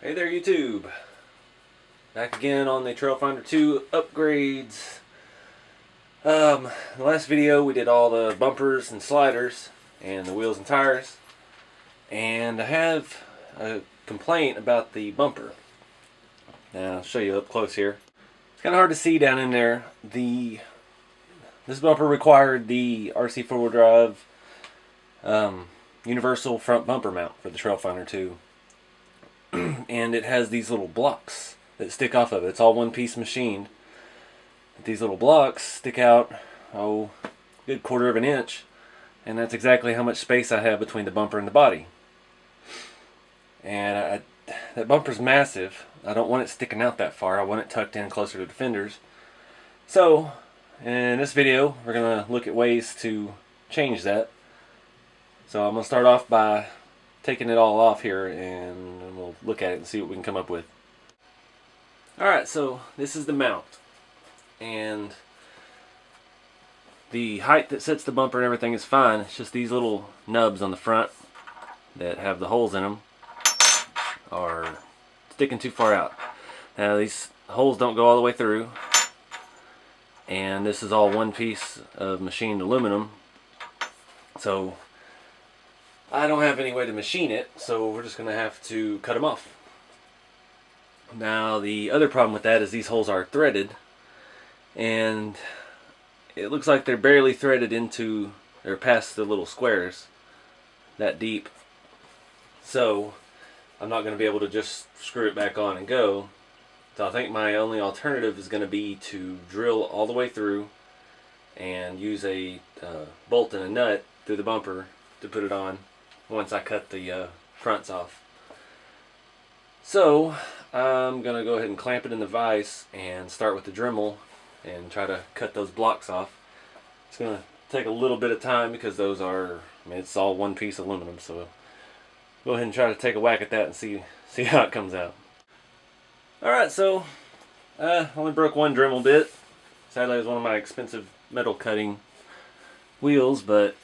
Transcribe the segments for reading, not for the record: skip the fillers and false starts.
Hey there YouTube, back again on the Trailfinder 2 upgrades. The last video we did all the bumpers and sliders and the wheels and tires, and I have a complaint about the bumper. Now I'll show you up close here. It's kind of hard to see down in there. This bumper required the RC4wd drive universal front bumper mount for the Trailfinder 2. And it has these little blocks that stick off of it. It's all one piece machined. These little blocks stick out, a good 1/4 of an inch, and that's exactly how much space I have between the bumper and the body. And that bumper's massive. I don't want it sticking out that far. I want it tucked in closer to the fenders. So in this video we're going to look at ways to change that. So I'm going to start off by taking it all off here, and we'll look at it and see what we can come up with. Alright, so this is the mount, and the height that sets the bumper and everything is fine. It's just these little nubs on the front that have the holes in them are sticking too far out. Now these holes don't go all the way through, and this is all one piece of machined aluminum, so I don't have any way to machine it, so we're just going to have to cut them off. Now the other problem with that is these holes are threaded, and it looks like they're barely threaded into or past the little squares that deep. So I'm not going to be able to just screw it back on and go. So I think my only alternative is going to be to drill all the way through and use a bolt and a nut through the bumper to put it on once I cut the fronts off. So I'm going to go ahead and clamp it in the vise and start with the Dremel and try to cut those blocks off. It's going to take a little bit of time because those are, it's all one piece of aluminum, so go ahead and try to take a whack at that and see how it comes out. Alright, so only broke one Dremel bit. Sadly, it was one of my expensive metal cutting wheels, but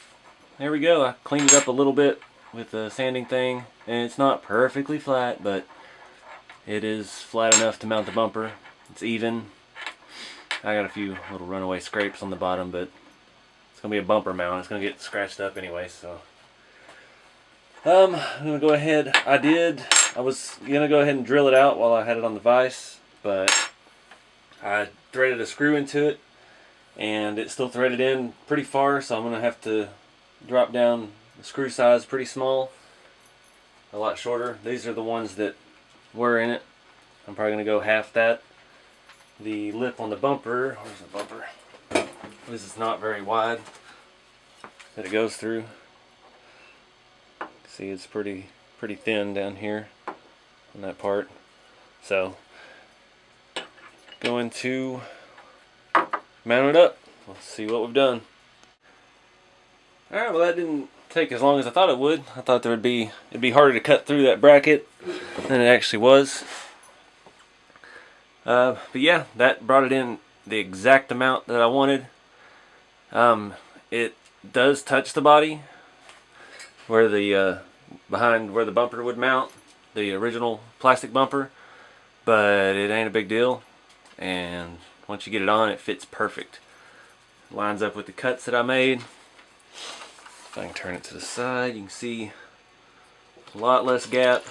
there we go. I cleaned it up a little bit with the sanding thing, and it's not perfectly flat, but it is flat enough to mount the bumper. It's even. I got a few little runaway scrapes on the bottom, but it's gonna be a bumper mount. It's gonna get scratched up anyway, so I'm gonna go ahead. I was gonna go ahead and drill it out while I had it on the vise, but I threaded a screw into it and it still threaded in pretty far, so I'm gonna have to drop down the screw size pretty small, a lot shorter. These are the ones that were in it. I'm probably going to go half that. The lip on the bumper, where's the bumper? This is not very wide that it goes through. See, it's pretty thin down here on that part. So going to mount it up. Let's see what we've done. Alright, well that didn't take as long as I thought it would. I thought it'd be harder to cut through that bracket than it actually was. But yeah, that brought it in the exact amount that I wanted. It does touch the body where the behind where the bumper would mount, the original plastic bumper, but it ain't a big deal, and once you get it on, it fits perfect. Lines up with the cuts that I made. If I can turn it to the side, you can see a lot less gap.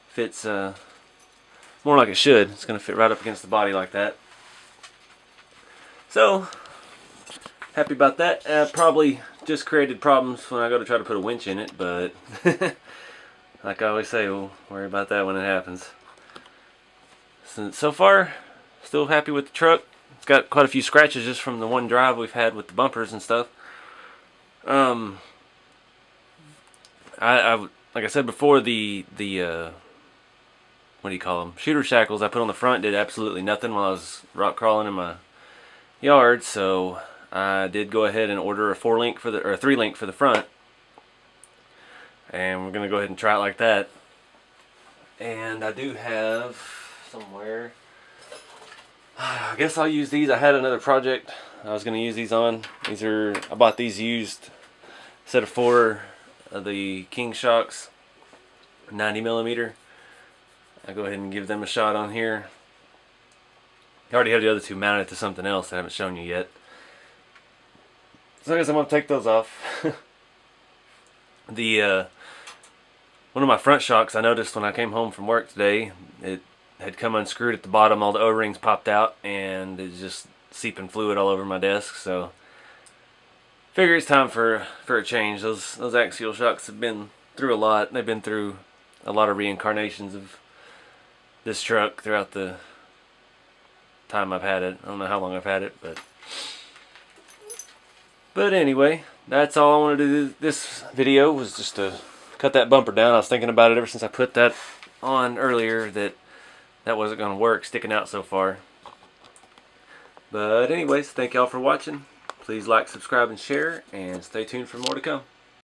Fits more like it should. It's going to fit right up against the body like that. So, happy about that. Probably just created problems when I go to try to put a winch in it, but like I always say, we'll worry about that when it happens. So far, still happy with the truck. It's got quite a few scratches just from the one drive we've had with the bumpers and stuff. Like I said before, the what do you call them? Shooter shackles I put on the front did absolutely nothing while I was rock crawling in my yard, so I did go ahead and order a 4-link for the, or a 3-link for the front, and we're gonna go ahead and try it like that. And I do have somewhere, I guess I'll use these. I had another project I was gonna use these on. I bought these used, set of 4 of the King shocks, 90mm. I'll go ahead and give them a shot on here. I already have the other two mounted to something else I haven't shown you yet. So I guess I'm going to take those off. One of my front shocks, I noticed when I came home from work today, it had come unscrewed at the bottom, all the O-rings popped out, and it's just seeping fluid all over my desk, so figure it's time for a change. Those axial shocks have been through a lot. They've been through a lot of reincarnations of this truck throughout the time I've had it. I don't know how long I've had it, but anyway, that's all I wanted to do. This video was just to cut that bumper down. I was thinking about it ever since I put that on earlier, that wasn't going to work sticking out so far. But anyways, thank y'all for watching. Please like, subscribe, and share, and stay tuned for more to come.